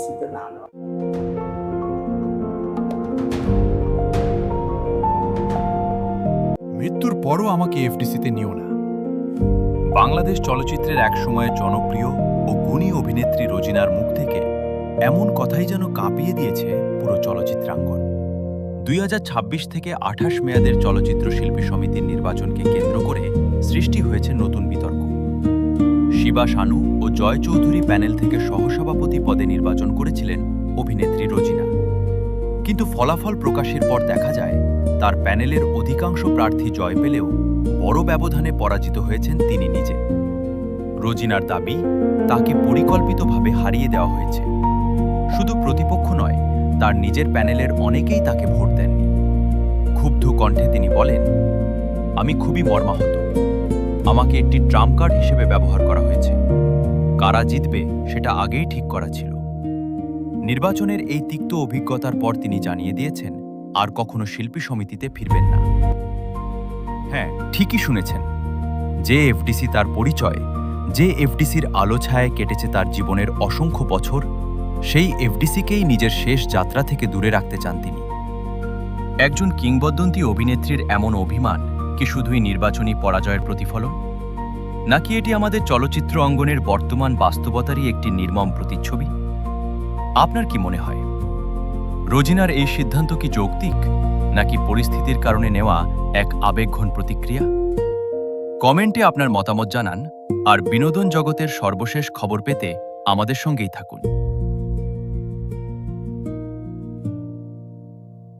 এফডিসিতে না নেওয়া। মৃত্যুর পরও আমাকে এফডিসিতে নিও না। বাংলাদেশ চলচ্চিত্রের একসময়ের জনপ্রিয় ও গুণী অভিনেত্রী রোজিনার মুখ থেকে এমন কথাই যেন কাঁপিয়ে দিয়েছে পুরো চলচ্চিত্রাঙ্গন। 2026 থেকে 28 মেয়াদের চলচ্চিত্র শিল্পী সমিতির নির্বাচনকে কেন্দ্র করে সৃষ্টি হয়েছে নতুন বিতর্ক। শিবা শানু ও জয় চৌধুরী প্যানেল থেকে সহসভাপতি পদে নির্বাচন করেছিলেন অভিনেত্রী রোজিনা। কিন্তু ফলাফল প্রকাশের পর দেখা যায় তার প্যানেলের অধিকাংশ প্রার্থী জয় পেলেও বড় ব্যবধানে পরাজিত হয়েছেন তিনি নিজে। রোজিনার দাবি, তাকে পরিকল্পিতভাবে হারিয়ে দেওয়া হয়েছে। শুধু প্রতিপক্ষ নয়, তার নিজের প্যানেলের অনেকেই তাকে ভোট দেননি। ক্ষুব্ধ কণ্ঠে তিনি বলেন, আমি খুবই মর্মাহত। আমাকে একটি ট্রাম্প কার্ড হিসেবে ব্যবহার করা হয়েছে। কারা জিতবে সেটা আগেই ঠিক করা ছিল। নির্বাচনের এই তিক্ত অভিজ্ঞতার পর তিনি জানিয়ে দিয়েছেন আর কখনো শিল্পী সমিতিতে ফিরবেন না। হ্যাঁ, ঠিকই শুনেছেন। যে এফডিসি তার পরিচয়, যে এফডিসির আলো ছায়ায় কেটেছে তার জীবনের অসংখ্য বছর, সেই এফডিসিকেই নিজের শেষ যাত্রা থেকে দূরে রাখতে চান তিনি। একজন কিংবদন্তি অভিনেত্রীর এমন অভিমান কি শুধুই নির্বাচনী পরাজয়ের প্রতিফলন, নাকি এটি আমাদের চলচ্চিত্র অঙ্গনের বর্তমান বাস্তবতারই একটি নির্মম প্রতিচ্ছবি? আপনার কি মনে হয়, রোজিনার এই সিদ্ধান্ত কি যৌক্তিক, নাকি পরিস্থিতির কারণে নেওয়া এক আবেগঘন প্রতিক্রিয়া? কমেন্টে আপনার মতামত জানান, আর বিনোদন জগতের সর্বশেষ খবর পেতে আমাদের সঙ্গেই থাকুন।